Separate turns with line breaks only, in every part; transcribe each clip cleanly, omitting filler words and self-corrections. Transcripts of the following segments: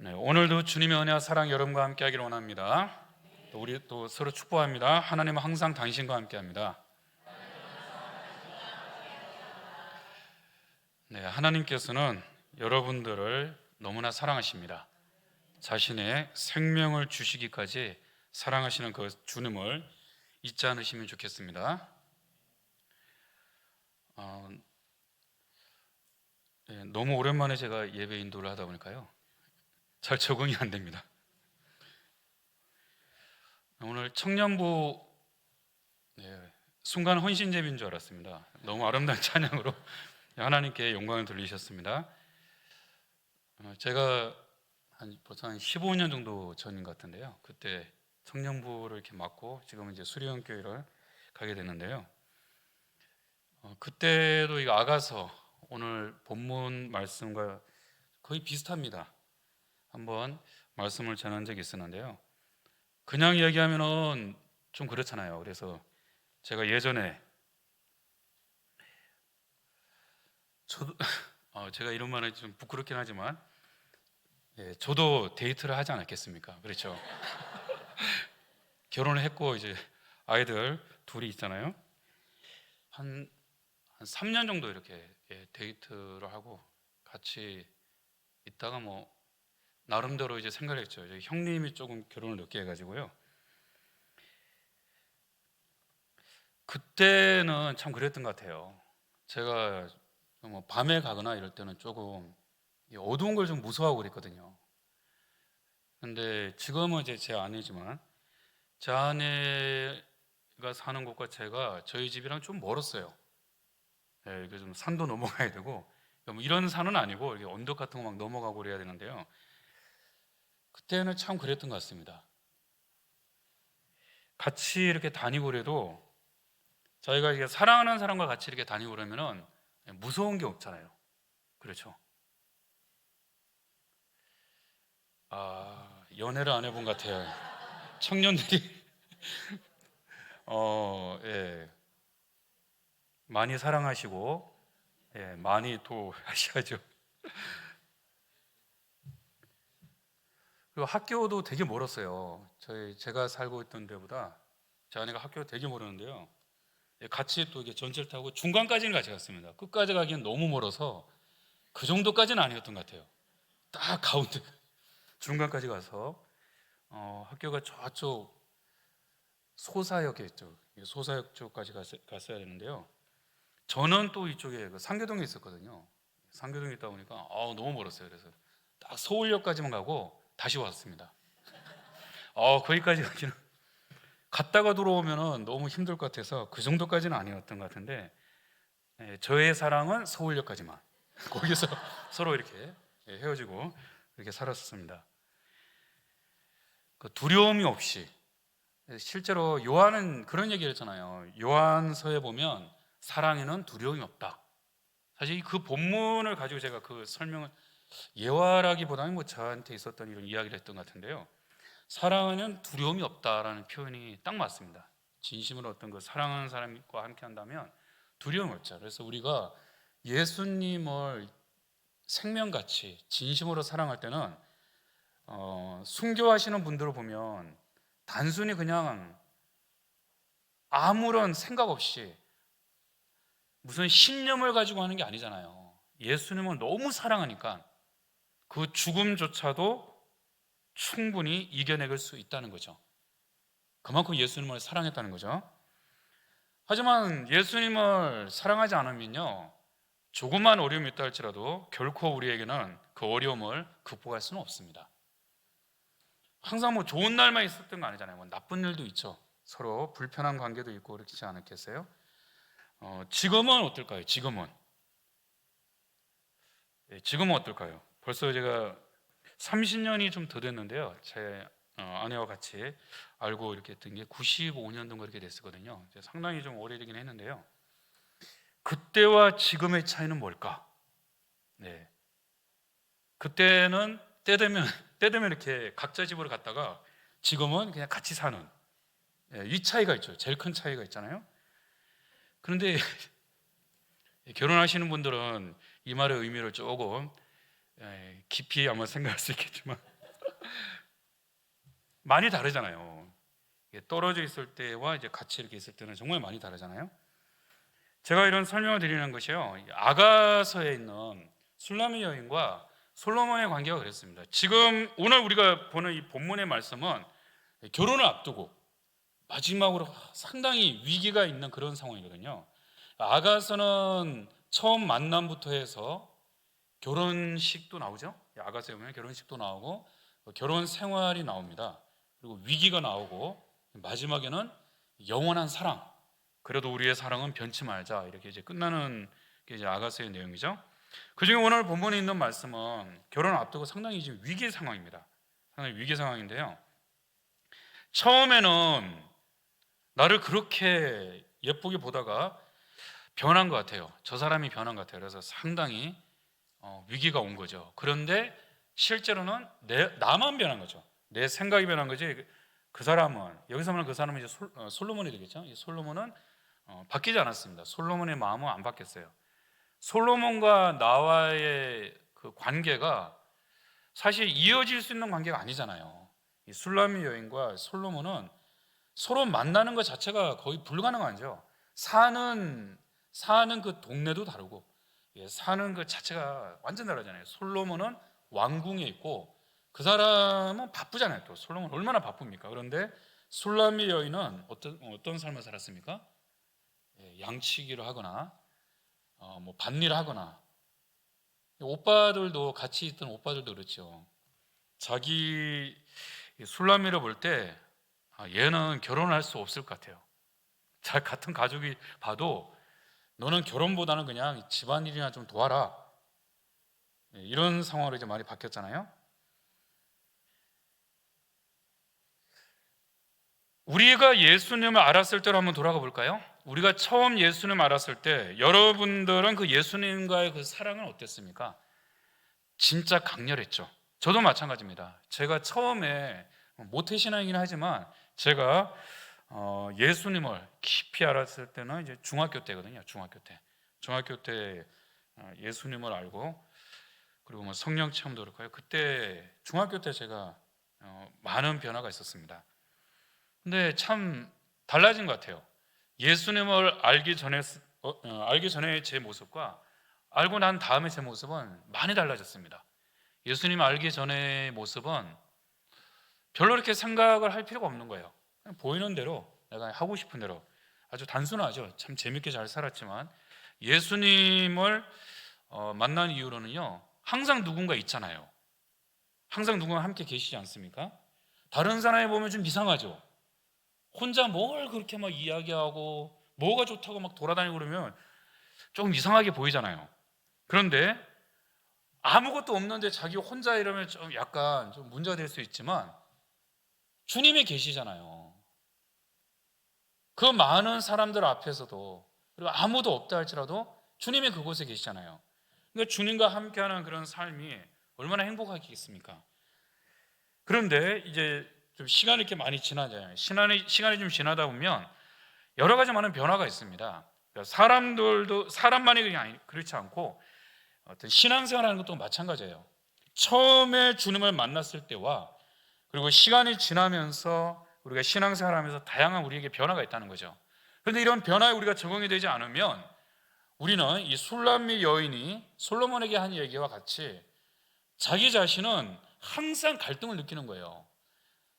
네, 오늘도 주님의 은혜와 사랑 여러분과 함께 하기를 원합니다. 우리 또 서로 축복합니다. 하나님은 항상 당신과 함께 합니다. 네, 하나님께서는 여러분들을 너무나 사랑하십니다. 자신의 생명을 주시기까지 사랑하시는 그 주님을 잊지 않으시면 좋겠습니다. 너무 오랜만에 제가 예배 인도를 하다 보니까요, 잘 적응이 안 됩니다. 오늘 청년부 순간 헌신 예배인 줄 알았습니다. 너무 아름다운 찬양으로 하나님께 영광을 돌리셨습니다. 제가 벌써 한 15년 정도 전인 것 같은데요, 그때 청년부를 이렇게 맡고 지금은 이제 수리형 교회를 가게 됐는데요, 그때도 이거 아가서 오늘 본문 말씀과 거의 비슷합니다. 한번 말씀을 전한 적이 있었는데요, 그냥 이야기하면은 좀 그렇잖아요. 그래서 제가 예전에 저도 제가 이런 말은 좀 부끄럽긴 하지만 저도 데이트를 하지 않았겠습니까? 그렇죠. 결혼을 했고 이제 아이들 둘이 있잖아요. 한 3년 정도 이렇게 데이트를 하고 같이 있다가 뭐 나름대로 이제 생각을 했죠. 이제 형님이 조금 결혼을 늦게 해가지고요, 그때는 참 그랬던 것 같아요. 제가 뭐 밤에 가거나 이럴 때는 조금 어두운 걸 좀 무서워하고 그랬거든요. 근데 지금은 이제 제 아내지만 제 아내가 사는 곳과 제가 저희 집이랑 좀 멀었어요. 이게 좀 산도 넘어가야 되고 뭐 이런 산은 아니고 이렇게 언덕 같은 거 막 넘어가고 그래야 되는데요, 그때는 참 그랬던 것 같습니다. 같이 이렇게 다니고 그래도 저희가 이게 사랑하는 사람과 같이 이렇게 다니고 그러면은 무서운 게 없잖아요. 그렇죠? 연애를 안 해본 것 같아요. 청년들이 예, 많이 사랑하시고 많이 또 하셔야죠. 그리고 학교도 되게 멀었어요. 제가 살고 있던 데보다 제 아내가 학교가 되게 멀었는데요, 같이 또 이게 전철 타고 중간까지는 같이 갔습니다. 끝까지 가기엔 너무 멀어서 그 정도까지는 아니었던 것 같아요. 딱 가운데 중간까지 가서 학교가 저쪽 소사역에 있죠. 소사역 쪽까지 갔어야 되는데요, 저는 또 이쪽에 그 상계동에 있었거든요. 상계동에 있다 보니까 너무 멀었어요. 그래서 딱 서울역까지만 가고 다시 왔습니다. 거기까지 가기는 갔다가 들어오면은 너무 힘들 것 같아서 그 정도까지는 아니었던 것 같은데, 저의 사랑은 서울역까지만 거기서 서로 이렇게 헤어지고 이렇게 살았습니다. 그 두려움이 없이, 실제로 요한은 그런 얘기를 했잖아요. 요한서에 보면 사랑에는 두려움이 없다. 사실 그 본문을 가지고 제가 그 설명을 예화라기보다는 뭐 저한테 있었던 이런 이야기를 했던 것 같은데요, 사랑에는 두려움이 없다라는 표현이 딱 맞습니다. 진심으로 어떤 그 사랑하는 사람과 함께 한다면 두려움이 없죠. 그래서 우리가 예수님을 생명같이 진심으로 사랑할 때는 순교하시는 분들을 보면 단순히 그냥 아무런 생각 없이 무슨 신념을 가지고 하는 게 아니잖아요. 예수님을 너무 사랑하니까 그 죽음조차도 충분히 이겨낼 수 있다는 거죠. 그만큼 예수님을 사랑했다는 거죠. 하지만 예수님을 사랑하지 않으면요, 조그만 어려움이 있다 할지라도 결코 우리에게는 그 어려움을 극복할 수는 없습니다. 항상 뭐 좋은 날만 있었던 거 아니잖아요. 뭐 나쁜 일도 있죠. 서로 불편한 관계도 있고 그렇지 않겠어요? 지금은 어떨까요? 지금은 어떨까요? 벌써 제가 30년이 좀 더 됐는데요, 제 아내와 같이 알고 이렇게 했던 게 95년 정도 이렇게 됐었거든요. 상당히 좀 오래되긴 했는데요, 그때와 지금의 차이는 뭘까? 네, 그때는 때 되면 이렇게 각자 집으로 갔다가 지금은 그냥 같이 사는, 이 차이가 있죠. 제일 큰 차이가 있잖아요. 그런데 결혼하시는 분들은 이 말의 의미를 조금 깊이 아마 생각할 수 있겠지만 많이 다르잖아요. 이게 떨어져 있을 때와 이제 같이 이렇게 있을 때는 정말 많이 다르잖아요. 제가 이런 설명을 드리는 것이요, 아가서에 있는 술라미 여인과 솔로몬의 관계가 그랬습니다. 지금 오늘 우리가 보는 이 본문의 말씀은 결혼을 앞두고 마지막으로 상당히 위기가 있는 그런 상황이거든요. 아가서는 처음 만남부터 해서 결혼식도 나오죠. 아가서에 보면 결혼식도 나오고 결혼 생활이 나옵니다. 그리고 위기가 나오고 마지막에는 영원한 사랑. 그래도 우리의 사랑은 변치 말자. 이렇게 이제 끝나는 게 이제 아가서의 내용이죠. 그중에 오늘 본문에 있는 말씀은 결혼 앞두고 상당히 지금 위기 상황입니다. 상당히 위기 상황인데요. 처음에는 나를 그렇게 예쁘게 보다가 변한 것 같아요. 저 사람이 변한 것 같아요. 그래서 상당히 위기가 온 거죠. 그런데 실제로는 나만 변한 거죠. 내 생각이 변한 거지. 그 사람은, 여기서 말하는 그 사람은 이제 솔로몬이 되겠죠. 이 솔로몬은 바뀌지 않았습니다. 솔로몬의 마음은 안 바뀌었어요. 솔로몬과 나와의 그 관계가 사실 이어질 수 있는 관계가 아니잖아요. 이 술라미 여인과 솔로몬은 서로 만나는 것 자체가 거의 불가능하죠. 사는 그 동네도 다르고, 사는 그 자체가 완전 다르잖아요. 솔로몬은 왕궁에 있고 그 사람은 바쁘잖아요. 또 솔로몬은 얼마나 바쁩니까? 그런데 술라미 여인은 어떤 삶을 살았습니까? 양치기를 하거나 뭐 밭일을 하거나, 오빠들도 같이 있던 오빠들도 그렇죠. 자기 술라미를 볼 때 얘는 결혼할 수 없을 것 같아요. 자, 같은 가족이 봐도 너는 결혼보다는 그냥 집안일이나 좀 도와라. 이런 상황으로 이제 많이 바뀌었잖아요. 우리가 예수님을 알았을 때로 한번 돌아가 볼까요? 우리가 처음 예수님 알았을 때 여러분들은 그 예수님과의 그 사랑은 어땠습니까? 진짜 강렬했죠. 저도 마찬가지입니다. 제가 처음에 모태신앙이긴 하지만 제가 예수님을 깊이 알았을 때는 이제 중학교 때거든요. 중학교 때 예수님을 알고, 그리고 뭐 성령 체험도 그렇고요. 그때 중학교 때 제가 많은 변화가 있었습니다. 근데 참 달라진 것 같아요. 예수님을 알기 전에 제 모습과 알고 난 다음에 제 모습은 많이 달라졌습니다. 예수님 알기 전의 모습은 별로 이렇게 생각을 할 필요가 없는 거예요. 그냥 보이는 대로, 내가 하고 싶은 대로, 아주 단순하죠. 참 재밌게 잘 살았지만, 예수님을 만난 이후로는요, 항상 누군가 있잖아요. 항상 누군가 함께 계시지 않습니까? 다른 사람이 보면 좀 이상하죠. 혼자 뭘 그렇게 막 이야기하고 뭐가 좋다고 막 돌아다니고 그러면 조금 이상하게 보이잖아요. 그런데 아무것도 없는데 자기 혼자 이러면 좀 약간 좀 문제가 될 수 있지만, 주님이 계시잖아요. 그 많은 사람들 앞에서도, 그리고 아무도 없다 할지라도 주님이 그곳에 계시잖아요. 그러니까 주님과 함께하는 그런 삶이 얼마나 행복하겠습니까? 그런데 이제 좀 시간이 이렇게 많이 지나잖아요. 시간이 좀 지나다 보면 여러 가지 많은 변화가 있습니다. 그러니까 사람만이 그냥 그렇지 않고 어떤 신앙생활하는 것도 마찬가지예요. 처음에 주님을 만났을 때와 그리고 시간이 지나면서 우리가 신앙생활하면서 다양한 우리에게 변화가 있다는 거죠. 그런데 이런 변화에 우리가 적응이 되지 않으면 우리는 이 술람미 여인이 솔로몬에게 한 얘기와 같이 자기 자신은 항상 갈등을 느끼는 거예요.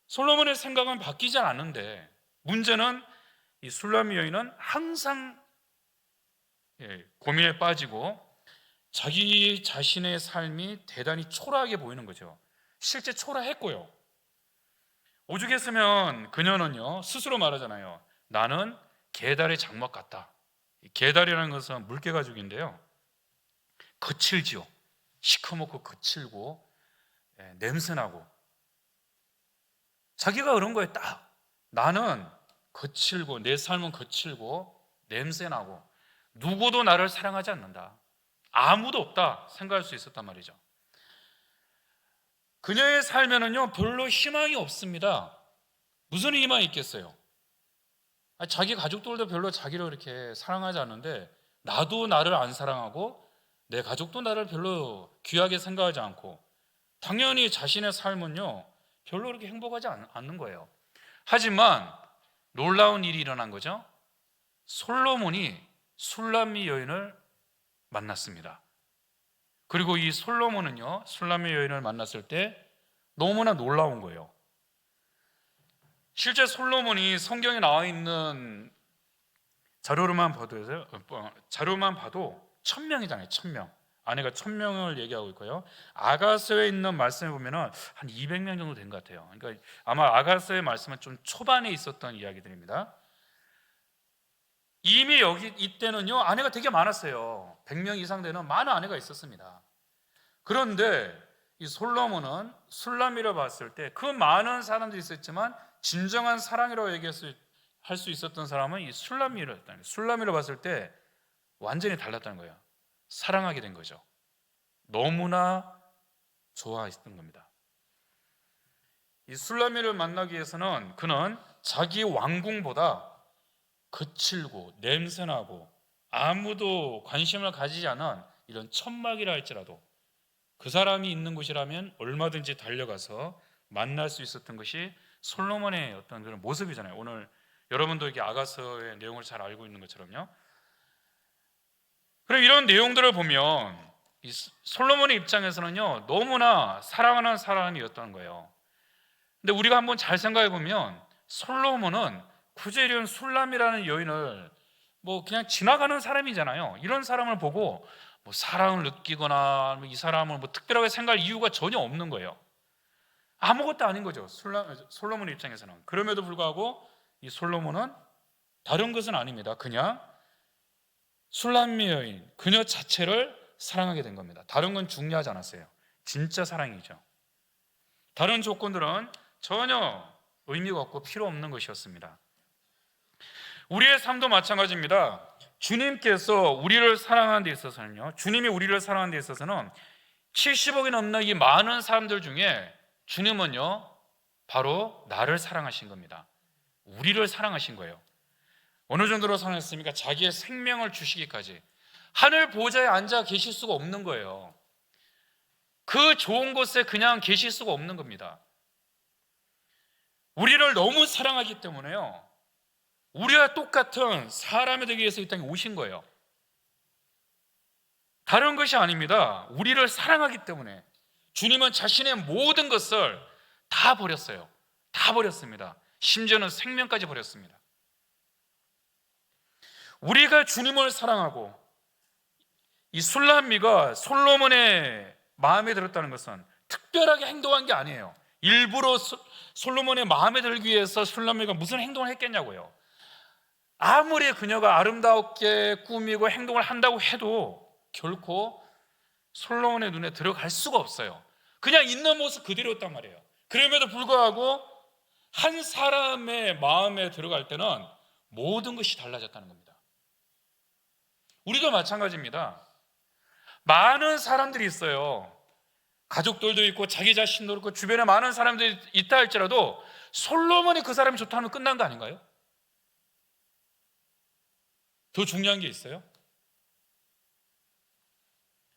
솔로몬의 생각은 바뀌지 않았는데 문제는 이 술람미 여인은 항상 고민에 빠지고 자기 자신의 삶이 대단히 초라하게 보이는 거죠. 실제 초라했고요. 오죽했으면 그녀는요 스스로 말하잖아요. 나는 게달의 장막 같다. 게달이라는 것은 물개 가죽인데요, 거칠지요. 시커멓고 거칠고 냄새나고, 자기가 그런 거에 딱 나는 거칠고 내 삶은 거칠고 냄새나고 누구도 나를 사랑하지 않는다, 아무도 없다 생각할 수 있었단 말이죠. 그녀의 삶에는요 별로 희망이 없습니다. 무슨 희망이 있겠어요? 자기 가족들도 별로 자기를 이렇게 사랑하지 않는데, 나도 나를 안 사랑하고 내 가족도 나를 별로 귀하게 생각하지 않고, 당연히 자신의 삶은요 별로 그렇게 행복하지 않는 거예요. 하지만 놀라운 일이 일어난 거죠. 솔로몬이 술람미 여인을 만났습니다. 그리고 이 솔로몬은요, 술람미 여인을 만났을 때 너무나 놀라운 거예요. 실제 솔로몬이 성경에 나와 있는 자료만 봐도 1000명이잖아요. 1000명. 아내가 1000명을 얘기하고 있고요. 아가서에 있는 말씀에 보면은 한 200명 정도 된 것 같아요. 그러니까 아마 아가서의 말씀은 좀 초반에 있었던 이야기들입니다. 이미 여기 이때는요, 아내가 되게 많았어요. 100명 이상 되는 많은 아내가 있었습니다. 그런데 이 솔로몬은 술람미를 봤을 때 그 많은 사람들이 있었지만 진정한 사랑이라고 할 수 있었던 사람은 이 술람미를 봤을 때 완전히 달랐다는 거예요. 사랑하게 된 거죠. 너무나 좋아했던 겁니다. 이 술람미를 만나기 위해서는 그는 자기 왕궁보다 거칠고 냄새나고 아무도 관심을 가지지 않은 이런 천막이라 할지라도 그 사람이 있는 곳이라면 얼마든지 달려가서 만날 수 있었던 것이 솔로몬의 어떤 그런 모습이잖아요. 오늘 여러분도 이렇게 아가서의 내용을 잘 알고 있는 것처럼요. 그럼 이런 내용들을 보면 이 솔로몬의 입장에서는요, 너무나 사랑하는 사람이었던 거예요. 근데 우리가 한번 잘 생각해 보면 솔로몬은 굳이 이런 술람이라는 여인을 뭐 그냥 지나가는 사람이잖아요. 이런 사람을 보고 뭐 사랑을 느끼거나 이 사람을 뭐 특별하게 생각할 이유가 전혀 없는 거예요. 아무것도 아닌 거죠. 솔로몬의 입장에서는. 그럼에도 불구하고 이 솔로몬은 다른 것은 아닙니다. 그냥 술람미 여인 그녀 자체를 사랑하게 된 겁니다. 다른 건 중요하지 않았어요. 진짜 사랑이죠. 다른 조건들은 전혀 의미가 없고 필요 없는 것이었습니다. 우리의 삶도 마찬가지입니다. 주님께서 우리를 사랑하는 데 있어서는요, 주님이 우리를 사랑하는 데 있어서는 70억이 넘는 이 많은 사람들 중에 주님은요, 바로 나를 사랑하신 겁니다. 우리를 사랑하신 거예요. 어느 정도로 사랑했습니까? 자기의 생명을 주시기까지. 하늘 보좌에 앉아 계실 수가 없는 거예요. 그 좋은 곳에 그냥 계실 수가 없는 겁니다. 우리를 너무 사랑하기 때문에요, 우리와 똑같은 사람이 되기 위해서 이 땅에 오신 거예요. 다른 것이 아닙니다. 우리를 사랑하기 때문에 주님은 자신의 모든 것을 다 버렸어요. 다 버렸습니다. 심지어는 생명까지 버렸습니다. 우리가 주님을 사랑하고 이 술람미가 솔로몬의 마음에 들었다는 것은 특별하게 행동한 게 아니에요. 일부러 솔로몬의 마음에 들기 위해서 술람미가 무슨 행동을 했겠냐고요. 아무리 그녀가 아름답게 꾸미고 행동을 한다고 해도 결코 솔로몬의 눈에 들어갈 수가 없어요. 그냥 있는 모습 그대로였단 말이에요. 그럼에도 불구하고 한 사람의 마음에 들어갈 때는 모든 것이 달라졌다는 겁니다. 우리도 마찬가지입니다. 많은 사람들이 있어요. 가족들도 있고 자기 자신도 있고 주변에 많은 사람들이 있다 할지라도 솔로몬이 그 사람이 좋다면 끝난 거 아닌가요? 더 중요한 게 있어요.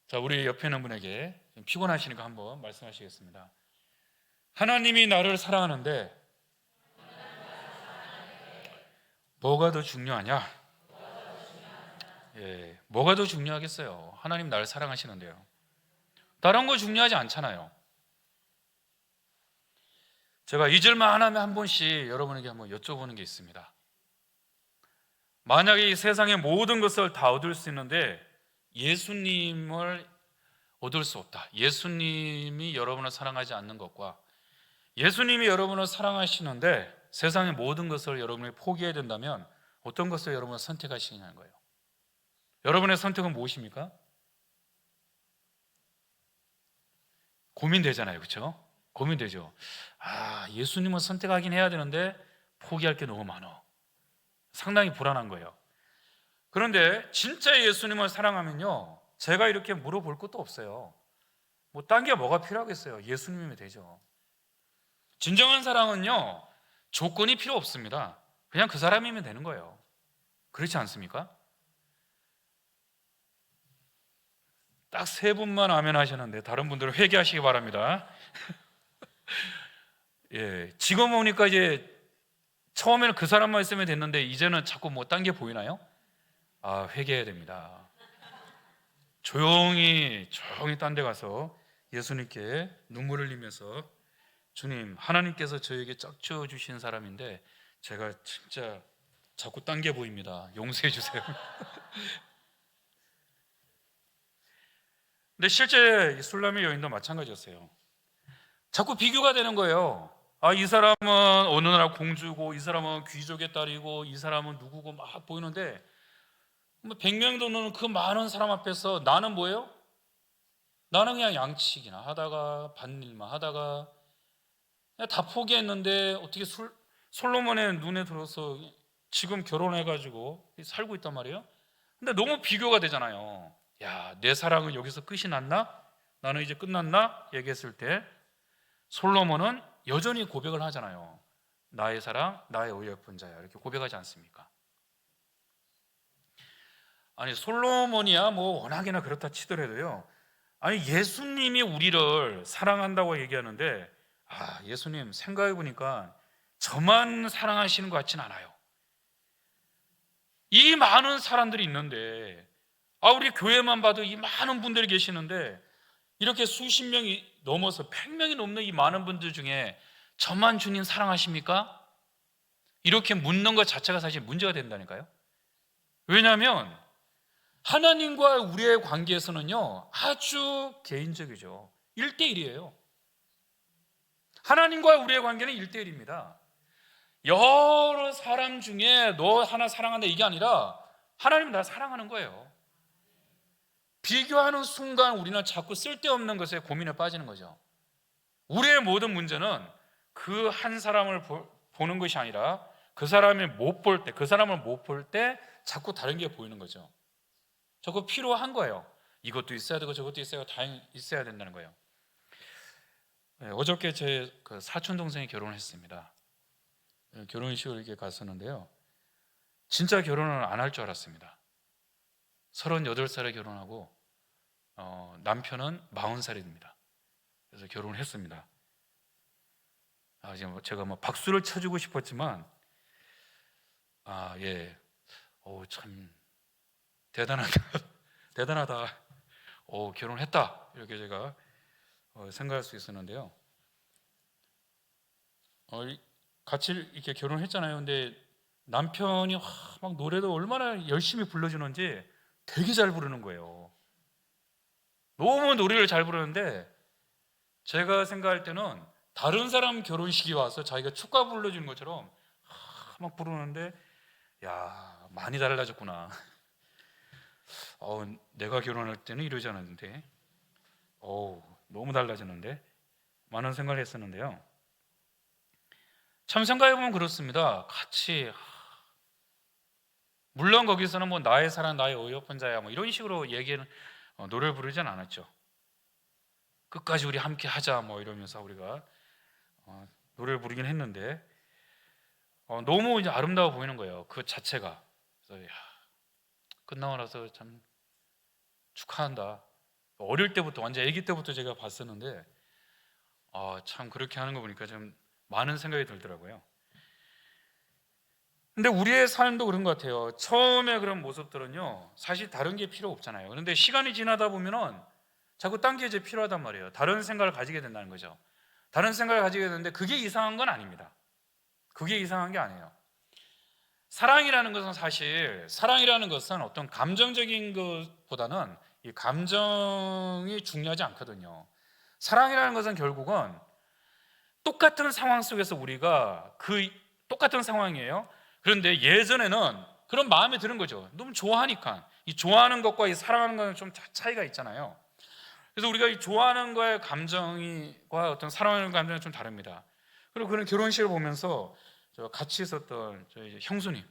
자, 우리 옆에 있는 분에게 피곤하시니까 한번 말씀하시겠습니다. 하나님이 나를 사랑하는데 뭐가 더 중요하냐? 예, 뭐가 더 중요하겠어요? 하나님 나를 사랑하시는데요. 다른 거 중요하지 않잖아요. 제가 잊을만 하면 한 번씩 여러분에게 한번 여쭤보는 게 있습니다. 만약에 이 세상의 모든 것을 다 얻을 수 있는데 예수님을 얻을 수 없다. 예수님이 여러분을 사랑하지 않는 것과 예수님이 여러분을 사랑하시는데 세상의 모든 것을 여러분이 포기해야 된다면 어떤 것을 여러분은 선택하시냐는 거예요. 여러분의 선택은 무엇입니까? 고민되잖아요. 그렇죠? 고민되죠. 예수님을 선택하긴 해야 되는데 포기할 게 너무 많아. 상당히 불안한 거예요. 그런데 진짜 예수님을 사랑하면요, 제가 이렇게 물어볼 것도 없어요. 뭐 딴 게 뭐가 필요하겠어요? 예수님이면 되죠. 진정한 사랑은요, 조건이 필요 없습니다. 그냥 그 사람이면 되는 거예요. 그렇지 않습니까? 딱 3분만 아멘 하셨는데 다른 분들은 회개하시기 바랍니다. 예, 지금 보니까 이제 처음에는 그 사람만 있으면 됐는데 이제는 자꾸 뭐 딴 게 보이나요? 아, 회개해야 됩니다. 조용히 딴 데 가서 예수님께 눈물을 흘리면서 주님, 하나님께서 저에게 짝지어 주신 사람인데 제가 진짜 자꾸 딴 게 보입니다. 용서해 주세요. 근데 실제 이 술람의 여인도 마찬가지였어요. 자꾸 비교가 되는 거예요. 아, 이 사람은 어느 나라 공주고, 이 사람은 귀족의 딸이고, 이 사람은 누구고 막 보이는데, 뭐 100명도 넘는 그 많은 사람 앞에서 나는 뭐예요? 나는 그냥 양치기나 하다가 밭일만 하다가 그냥 다 포기했는데 어떻게 솔로몬의 눈에 들어서 지금 결혼해가지고 살고 있단 말이에요. 근데 너무 비교가 되잖아요. 야, 내 사랑은 여기서 끝이 났나? 나는 이제 끝났나? 얘기했을 때 솔로몬은 여전히 고백을 하잖아요. 나의 사랑, 나의 의롭은 자야, 이렇게 고백하지 않습니까? 아니, 솔로몬이야 뭐 워낙이나 그렇다 치더라도요, 아니 예수님이 우리를 사랑한다고 얘기하는데, 아, 예수님 생각해 보니까 저만 사랑하시는 것 같진 않아요. 이 많은 사람들이 있는데, 아, 우리 교회만 봐도 이 많은 분들이 계시는데 이렇게 수십 명이 넘어서 100명이 넘는 이 많은 분들 중에 저만 주님 사랑하십니까? 이렇게 묻는 것 자체가 사실 문제가 된다니까요. 왜냐하면 하나님과 우리의 관계에서는요, 아주 개인적이죠. 1대1이에요. 하나님과 우리의 관계는 1대1입니다. 여러 사람 중에 너 하나 사랑한다 이게 아니라 하나님 나 사랑하는 거예요. 비교하는 순간 우리는 자꾸 쓸데없는 것에 고민에 빠지는 거죠. 우리의 모든 문제는 그 한 사람을 보는 것이 아니라 그 사람을 못 볼 때, 그 사람을 못 볼 때 자꾸 다른 게 보이는 거죠. 저거 필요한 거예요. 이것도 있어야 되고 저것도 있어야 된다는 거예요. 네, 어저께 제 그 사촌 동생이 결혼을 했습니다. 결혼식을 이렇게 갔었는데요, 진짜 결혼을 안 할 줄 알았습니다. 38살에 결혼하고 남편은 40살입니다. 그래서 결혼을 했습니다. 아, 제가 뭐 박수를 쳐주고 싶었지만, 아, 예, 참 대단하다, 대단하다. 결혼했다, 이렇게 제가 생각할 수 있었는데요. 같이 이렇게 결혼했잖아요. 근데 남편이 막 노래도 얼마나 열심히 불러주는지 되게 잘 부르는 거예요. 너무 노래를 잘 부르는데 제가 생각할 때는 다른 사람 결혼식이 와서 자기가 축가 불러주는 것처럼 막 부르는데, 야, 많이 달라졌구나. 내가 결혼할 때는 이러지 않았는데, 너무 달라졌는데, 많은 생각을 했었는데요. 참 생각해보면 그렇습니다. 같이, 물론 거기서는 뭐 나의 사랑, 나의 어여쁜 자야 뭐 이런 식으로 얘기는 노래를 부르진 않았죠. 끝까지 우리 함께 하자 뭐 이러면서 우리가 노래를 부르긴 했는데, 너무 이제 아름다워 보이는 거예요, 그 자체가. 그래서 끝나고 나서 참 축하한다. 어릴 때부터, 완전 아기 때부터 제가 봤었는데, 참 그렇게 하는 거 보니까 좀 많은 생각이 들더라고요. 근데 우리의 삶도 그런 것 같아요. 처음에 그런 모습들은요, 사실 다른 게 필요 없잖아요. 그런데 시간이 지나다 보면은 자꾸 딴 게 이제 필요하단 말이에요. 다른 생각을 가지게 된다는 거죠. 다른 생각을 가지게 되는데 그게 이상한 건 아닙니다. 그게 이상한 게 아니에요. 사랑이라는 것은 어떤 감정적인 것보다는 이 감정이 중요하지 않거든요. 사랑이라는 것은 결국은 똑같은 상황 속에서 우리가 그 똑같은 상황이에요. 그런데 예전에는 그런 마음이 드는 거죠. 너무 좋아하니까. 이 좋아하는 것과 이 사랑하는 것은 좀 차이가 있잖아요. 그래서 우리가 이 좋아하는 거의 감정과 어떤 사랑하는 감정은 좀 다릅니다. 그리고 그런 결혼식을 보면서 저 같이 있었던 저희 형수님,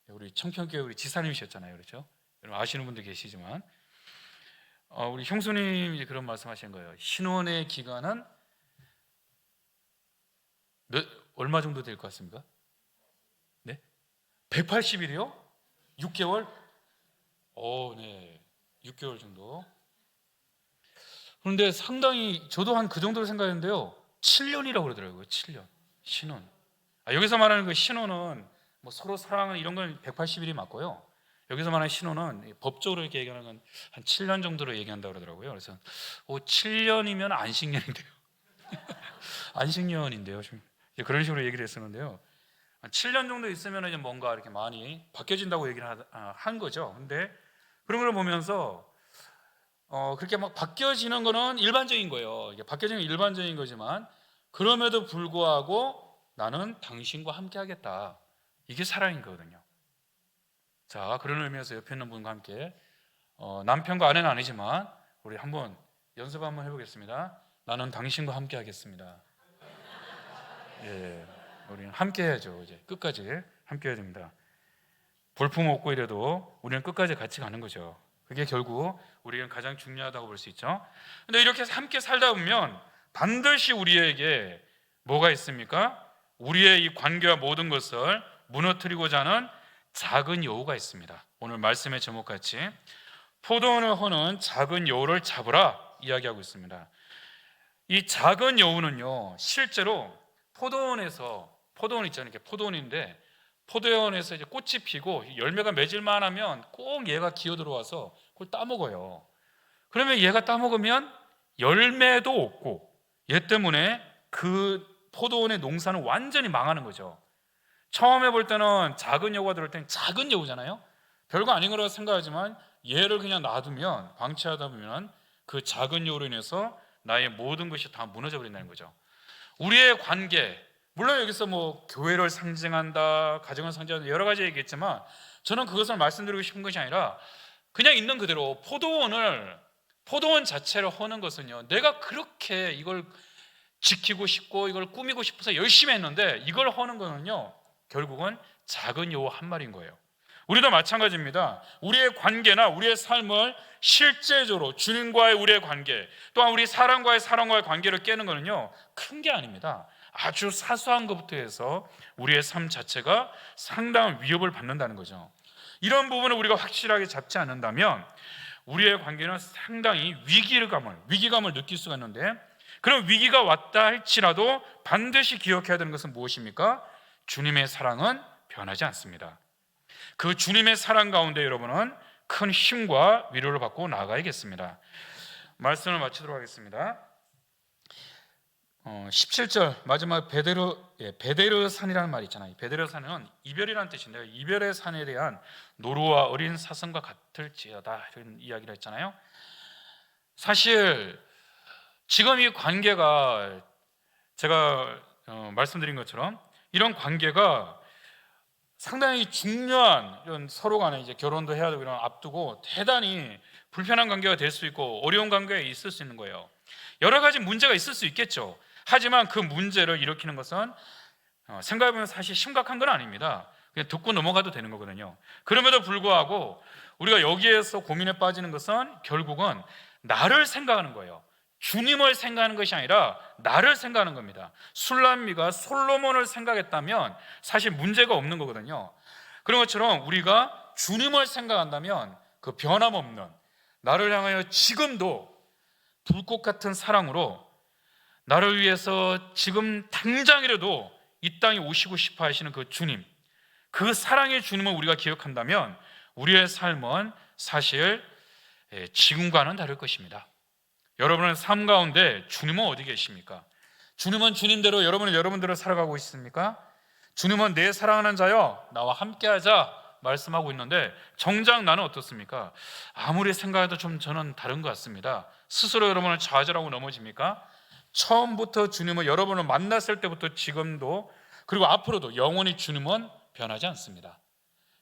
우리 청평교회 우리 지사님이셨잖아요, 그렇죠? 여러분 아시는 분들 계시지만, 우리 형수님이 그런 말씀하신 거예요. 신혼의 기간은 얼마 정도 될 것 같습니까? 네, 180일이요? 6개월? 네, 6개월 정도. 그런데 상당히 저도 한 그 정도로 생각했는데요, 7년이라고 그러더라고요. 7년 신혼. 여기서 말하는 그 신혼은 뭐 서로 사랑하는 이런 건 180일이 맞고요. 여기서 말하는 신혼은 법적으로 이렇게 얘기하는 건 한 7년 정도로 얘기한다고 그러더라고요. 그래서 7년이면 안식년인데요. 안식년인데요. 좀 그런 식으로 얘기를 했었는데요. 한 7년 정도 있으면 이제 뭔가 이렇게 많이 바뀌어진다고 얘기를 한 거죠. 근데 그런 걸 보면서 그렇게 막 바뀌어지는 거는 일반적인 거예요. 이게 바뀌어지는 건 일반적인 거지만 그럼에도 불구하고 나는 당신과 함께 하겠다. 이게 사랑인 거거든요. 자, 그런 의미에서 옆에 있는 분과 함께 남편과 아내는 아니지만 우리 한번 연습 한번 해보겠습니다. 나는 당신과 함께 하겠습니다. 예, 우리는 함께 해야죠. 이제 끝까지 함께 해야 됩니다. 볼품 없고 이래도 우리는 끝까지 같이 가는 거죠. 그게 결국 우리는 가장 중요하다고 볼 수 있죠. 근데 이렇게 함께 살다 보면 반드시 우리에게 뭐가 있습니까? 우리의 이 관계와 모든 것을 무너뜨리고자 하는 작은 여우가 있습니다. 오늘 말씀의 제목같이 포도원을 허는 작은 여우를 잡으라 이야기하고 있습니다. 이 작은 여우는요, 실제로 포도원 있잖아요. 이렇게 포도원인데 포도원에서 이제 꽃이 피고 열매가 맺을만 하면 꼭 얘가 기어 들어와서 그걸 따먹어요. 그러면 얘가 따먹으면 열매도 없고 얘 때문에 그 포도원의 농사는 완전히 망하는 거죠. 처음에 볼 때는 작은 여우가 들어올 때는 작은 여우잖아요. 별거 아닌 거라고 생각하지만 얘를 그냥 놔두면, 방치하다 보면 그 작은 여우로 인해서 나의 모든 것이 다 무너져 버린다는 거죠. 우리의 관계, 물론 여기서 뭐 교회를 상징한다, 가정을 상징한다 여러 가지 얘기했지만 저는 그것을 말씀드리고 싶은 것이 아니라 그냥 있는 그대로 포도원 자체를 허는 것은요, 내가 그렇게 이걸 지키고 싶고 이걸 꾸미고 싶어서 열심히 했는데 이걸 허는 거는요, 결국은 작은 여우 한 마리인 거예요. 우리도 마찬가지입니다. 우리의 관계나 우리의 삶을 실제적으로 주님과의 우리의 관계, 또한 우리 사람과의 관계를 깨는 것은요, 큰 게 아닙니다. 아주 사소한 것부터 해서 우리의 삶 자체가 상당한 위협을 받는다는 거죠. 이런 부분을 우리가 확실하게 잡지 않는다면 우리의 관계는 상당히 위기감을 느낄 수가 있는데, 그런 위기가 왔다 할지라도 반드시 기억해야 되는 것은 무엇입니까? 주님의 사랑은 변하지 않습니다. 그 주님의 사랑 가운데 여러분은 큰 힘과 위로를 받고 나아가야겠습니다. 말씀을 마치도록 하겠습니다. 17절 마지막 베데르산이라는 말이 있잖아요. 베데르산은 이별이라는 뜻인데요, 이별의 산에 대한 노루와 어린 사슴과 같을지어다 이런 이야기를 했잖아요. 사실 지금 이 관계가 제가 말씀드린 것처럼 이런 관계가 상당히 중요한, 이런 서로 간에 이제 결혼도 해야 되고 이런 앞두고 대단히 불편한 관계가 될 수 있고 어려운 관계가 있을 수 있는 거예요. 여러 가지 문제가 있을 수 있겠죠. 하지만 그 문제를 일으키는 것은 생각해보면 사실 심각한 건 아닙니다. 그냥 듣고 넘어가도 되는 거거든요. 그럼에도 불구하고 우리가 여기에서 고민에 빠지는 것은 결국은 나를 생각하는 거예요. 주님을 생각하는 것이 아니라 나를 생각하는 겁니다. 술람미가 솔로몬을 생각했다면 사실 문제가 없는 거거든요. 그런 것처럼 우리가 주님을 생각한다면 그 변함없는, 나를 향하여 지금도 불꽃 같은 사랑으로 나를 위해서 지금 당장이라도 이 땅에 오시고 싶어 하시는 그 주님, 그 사랑의 주님을 우리가 기억한다면 우리의 삶은 사실 지금과는 다를 것입니다. 여러분의 삶 가운데 주님은 어디 계십니까? 주님은 주님대로 여러분대로 살아가고 있습니까? 주님은 내 사랑하는 자여 나와 함께하자 말씀하고 있는데 정작 나는 어떻습니까? 아무리 생각해도 좀 저는 다른 것 같습니다. 스스로 여러분을 좌절하고 넘어집니까? 처음부터 주님은 여러분을 만났을 때부터 지금도 그리고 앞으로도 영원히 주님은 변하지 않습니다.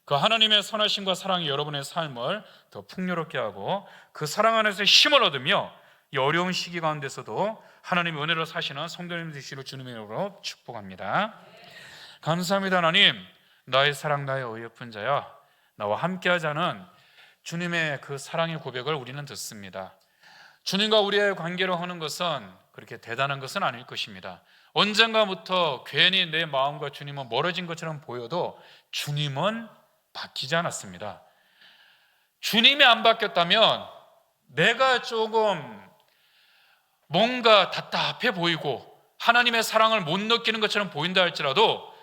그 하나님의 선하심과 사랑이 여러분의 삶을 더 풍요롭게 하고 그 사랑 안에서 힘을 얻으며 이 어려운 시기 가운데서도 하나님의 은혜로 사시는 성도님 되시기를 주님의 이름으로 축복합니다. 감사합니다. 하나님, 나의 사랑 나의 어여쁜 자야 나와 함께하자는 주님의 그 사랑의 고백을 우리는 듣습니다. 주님과 우리의 관계를 하는 것은 그렇게 대단한 것은 아닐 것입니다. 언젠가부터 괜히 내 마음과 주님은 멀어진 것처럼 보여도 주님은 바뀌지 않았습니다. 주님이 안 바뀌었다면 내가 조금 뭔가 답답해 보이고 하나님의 사랑을 못 느끼는 것처럼 보인다 할지라도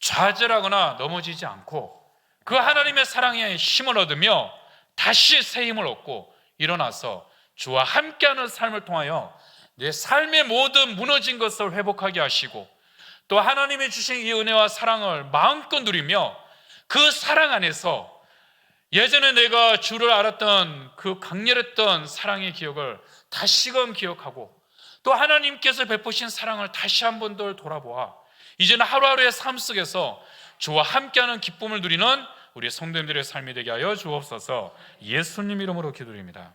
좌절하거나 넘어지지 않고 그 하나님의 사랑에 힘을 얻으며 다시 새 힘을 얻고 일어나서 주와 함께하는 삶을 통하여 내 삶의 모든 무너진 것을 회복하게 하시고 또 하나님이 주신 이 은혜와 사랑을 마음껏 누리며 그 사랑 안에서 예전에 내가 주를 알았던 그 강렬했던 사랑의 기억을 다시금 기억하고 또 하나님께서 베푸신 사랑을 다시 한 번 더 돌아보아 이제는 하루하루의 삶 속에서 주와 함께하는 기쁨을 누리는 우리 성도님들의 삶이 되게 하여 주옵소서. 예수님 이름으로 기도드립니다.